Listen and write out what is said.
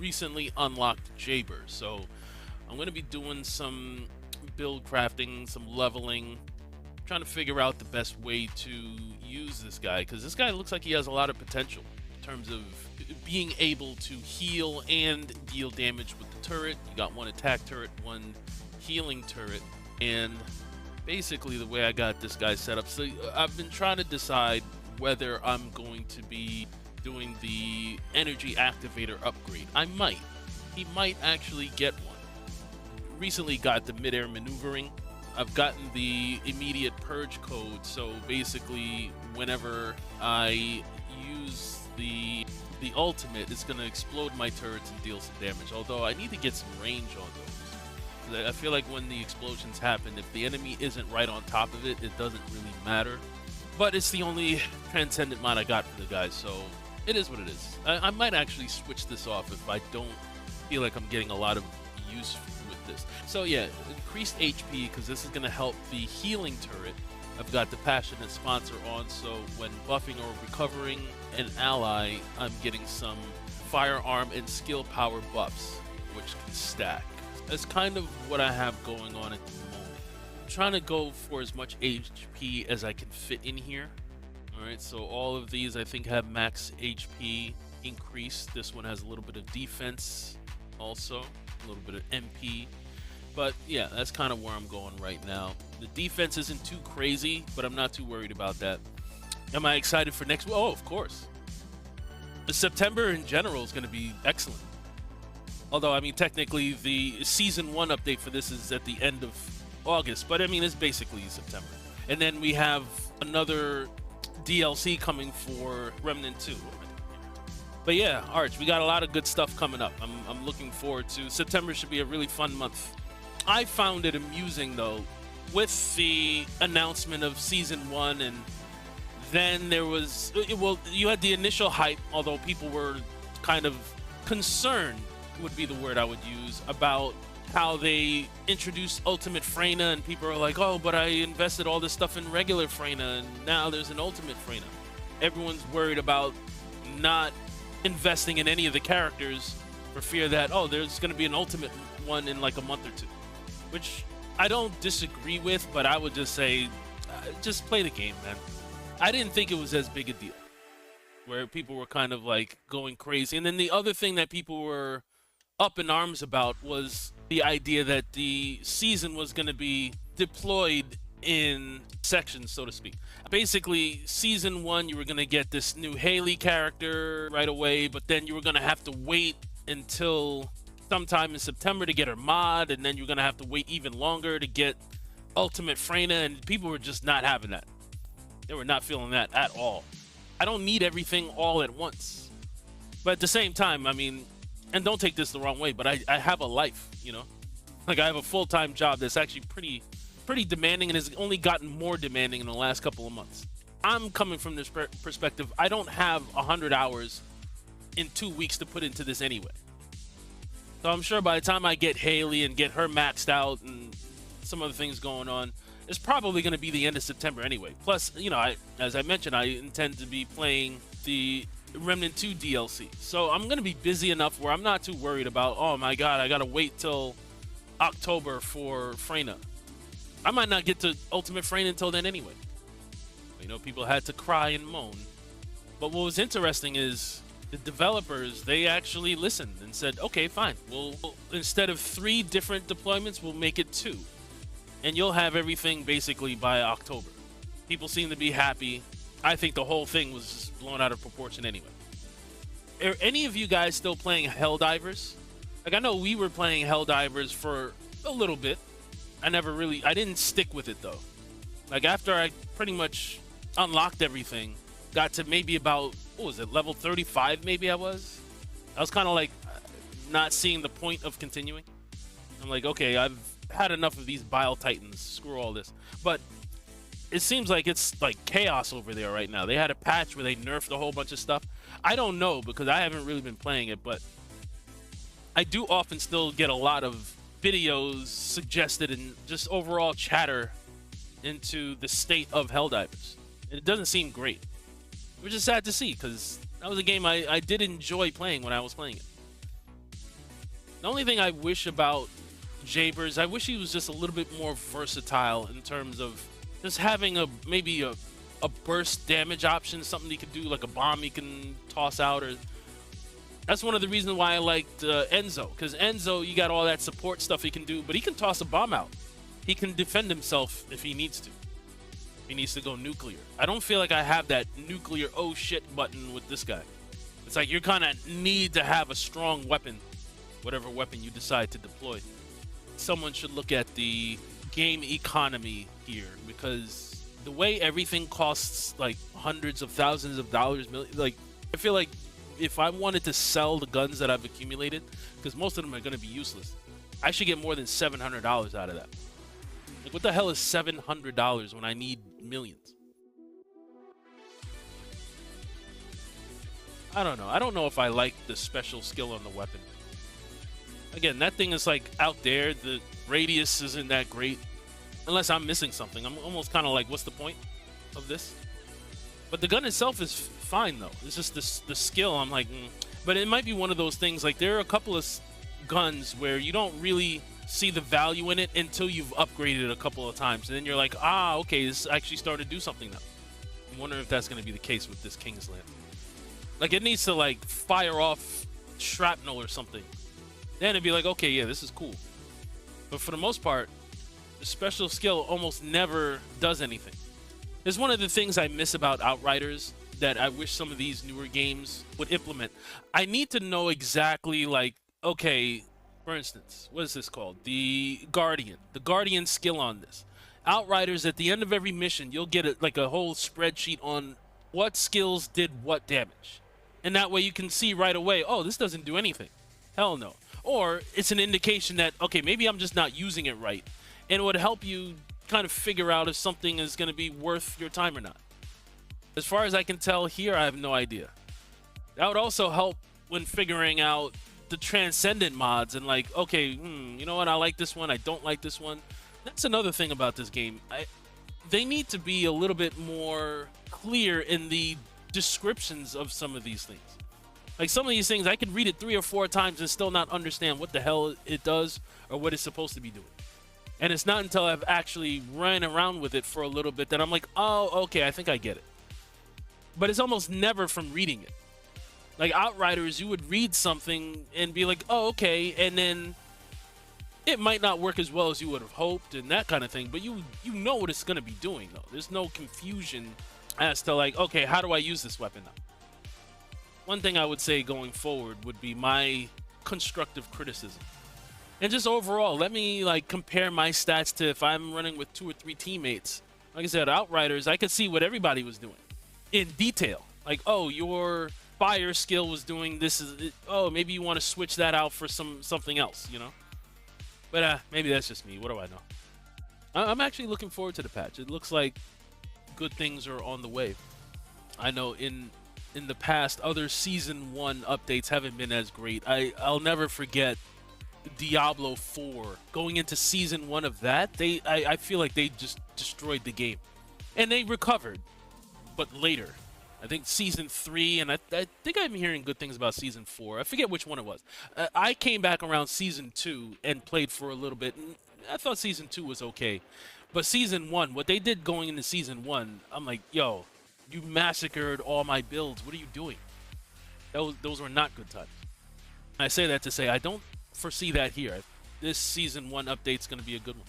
recently unlocked Jayber, so I'm going to be doing some build crafting, some leveling, trying to figure out the best way to use this guy, because this guy looks like he has a lot of potential in terms of being able to heal and deal damage with the turret. You got one attack turret, one healing turret, and basically the way I got this guy set up. So I've been trying to decide whether I'm going to be doing the energy activator upgrade. He might actually get one. Recently got the mid-air maneuvering. I've gotten the immediate purge code, so basically whenever I use the ultimate, it's going to explode my turrets and deal some damage, although I need to get some range on those. I feel like when the explosions happen, if the enemy isn't right on top of it, it doesn't really matter. But it's the only Transcendent mod I got for the guys, so it is what it is. I might actually switch this off if I don't feel like I'm getting a lot of use with this. So yeah, increased HP, because this is going to help the healing turret. I've got the Passionate sponsor on, so when buffing or recovering an ally, I'm getting some firearm and skill power buffs, which can stack. That's kind of what I have going on at the moment. I'm trying to go for as much HP as I can fit in here. Alright, so all of these I think have max HP increase. This one has a little bit of defense also, a little bit of MP. But yeah, that's kind of where I'm going right now. The defense isn't too crazy, but I'm not too worried about that. Am I excited for next? Oh, of course. The September in general is going to be excellent. Although, I mean, technically the Season 1 update for this is at the end of August, but I mean, it's basically September. And then we have another DLC coming for Remnant 2. But yeah, Arch, we got a lot of good stuff coming up. I'm looking forward to. September should be a really fun month. I found it amusing, though, with the announcement of Season 1, and then there was, well, you had the initial hype, although people were kind of concerned, would be the word I would use, about how they introduced Ultimate Freyna, and people are like, oh, but I invested all this stuff in regular Freyna, and now there's an Ultimate Freyna. Everyone's worried about not investing in any of the characters for fear that, oh, there's going to be an Ultimate one in like a month or two. Which I don't disagree with, but I would just say, just play the game, man. I didn't think it was as big a deal, where people were kind of like going crazy. And then the other thing that people were up in arms about was the idea that the season was going to be deployed in sections, so to speak. Basically, Season 1, you were going to get this new Haley character right away, but then you were going to have to wait until sometime in September to get her mod, and then you're going to have to wait even longer to get Ultimate Freyna, and people were just not having that. They were not feeling that at all. I don't need everything all at once. But at the same time, I mean, and don't take this the wrong way, but I have a life, you know? Like, I have a full-time job that's actually pretty demanding, and has only gotten more demanding in the last couple of months. I'm coming from this perspective. I don't have 100 hours in 2 weeks to put into this anyway. So I'm sure by the time I get Haley and get her maxed out and some other things going on, it's probably going to be the end of September anyway. Plus, you know, as I mentioned, I intend to be playing the Remnant 2 DLC. So I'm going to be busy enough where I'm not too worried about, oh my god, I got to wait till October for Freyna. I might not get to Ultimate Freyna until then anyway. You know, people had to cry and moan. But what was interesting is the developers, they actually listened and said, okay, fine. We'll instead of 3 different deployments, we'll make it 2. And you'll have everything basically by October. People seem to be happy. I think the whole thing was just blown out of proportion anyway. Are any of you guys still playing Helldivers? Like, I know we were playing Helldivers for a little bit. I didn't stick with it though. Like, after I pretty much unlocked everything, got to maybe about, what was it, level 35 maybe I was kind of like not seeing the point of continuing. I'm like, okay, I've had enough of these Bile Titans, screw all this. But it seems like it's like chaos over there right now. They had a patch where they nerfed a whole bunch of stuff. I don't know, because I haven't really been playing it, but I do often still get a lot of videos suggested and just overall chatter into the state of Helldivers. It doesn't seem great, which is sad to see, because that was a game I did enjoy playing when I was playing it. The only thing I wish about Jayber is I wish he was just a little bit more versatile in terms of just having maybe a burst damage option, something he could do, like a bomb he can toss out. Or that's one of the reasons why I liked Enzo, because Enzo, you got all that support stuff he can do, but he can toss a bomb out. He can defend himself if he needs to. He needs to go nuclear. I don't feel like I have that nuclear oh shit button with this guy. It's like you kind of need to have a strong weapon, whatever weapon you decide to deploy. Someone should look at the game economy here, because the way everything costs like hundreds of thousands of dollars, like I feel like if I wanted to sell the guns that I've accumulated, because most of them are going to be useless, I should get more than $700 out of that. Like, what the hell is $700 when I need millions? I don't know. I don't know if I like the special skill on the weapon. Again, that thing is like out there. The radius isn't that great. Unless I'm missing something. I'm almost kind of like, what's the point of this? But the gun itself is fine, though. It's just the skill. I'm like, But it might be one of those things, like there are a couple of guns where you don't really see the value in it until you've upgraded it a couple of times. And then you're like, ah, okay, this actually started to do something now. I'm wondering if that's going to be the case with this Kingsland. Like, it needs to, like, fire off shrapnel or something. Then it'd be like, okay, yeah, this is cool. But for the most part, the special skill almost never does anything. It's one of the things I miss about Outriders that I wish some of these newer games would implement. I need to know exactly, like, okay, for instance, what is this called? The Guardian skill on this. Outriders, at the end of every mission, you'll get like a whole spreadsheet on what skills did what damage. And that way you can see right away, oh, this doesn't do anything. Hell no. Or it's an indication that, okay, maybe I'm just not using it right. And it would help you kind of figure out if something is going to be worth your time or not. As far as I can tell here, I have no idea. That would also help when figuring out the Transcendent mods and like, okay, you know what, I like this one, I don't like this one. That's another thing about this game. They need to be a little bit more clear in the descriptions of some of these things. Like some of these things, I could read it 3 or 4 times and still not understand what the hell it does or what it's supposed to be doing. And it's not until I've actually run around with it for a little bit that I'm like, oh, okay, I think I get it. But it's almost never from reading it. Like Outriders, you would read something and be like, oh, okay, and then it might not work as well as you would have hoped and that kind of thing, but you know what it's going to be doing, though. There's no confusion as to, like, okay, how do I use this weapon now? One thing I would say going forward would be my constructive criticism. And just overall, let me, like, compare my stats to if I'm running with 2 or 3 teammates. Like I said, Outriders, I could see what everybody was doing in detail. Like, oh, your fire skill was doing this. Oh, maybe you want to switch that out for something else, you know? But maybe that's just me. What do I know? I'm actually looking forward to the patch. It looks like good things are on the way. I know in the past, other Season 1 updates haven't been as great. I'll never forget Diablo 4. Going into Season 1 of that, I feel like they just destroyed the game. And they recovered, but later. I think Season 3, and I think I'm hearing good things about Season 4. I forget which one it was. I came back around Season 2 and played for a little bit. And I thought Season 2 was okay. But Season 1, what they did going into Season 1, I'm like, yo, you massacred all my builds. What are you doing? Those were not good times. I say that to say I don't foresee that here. This Season 1 update's going to be a good one.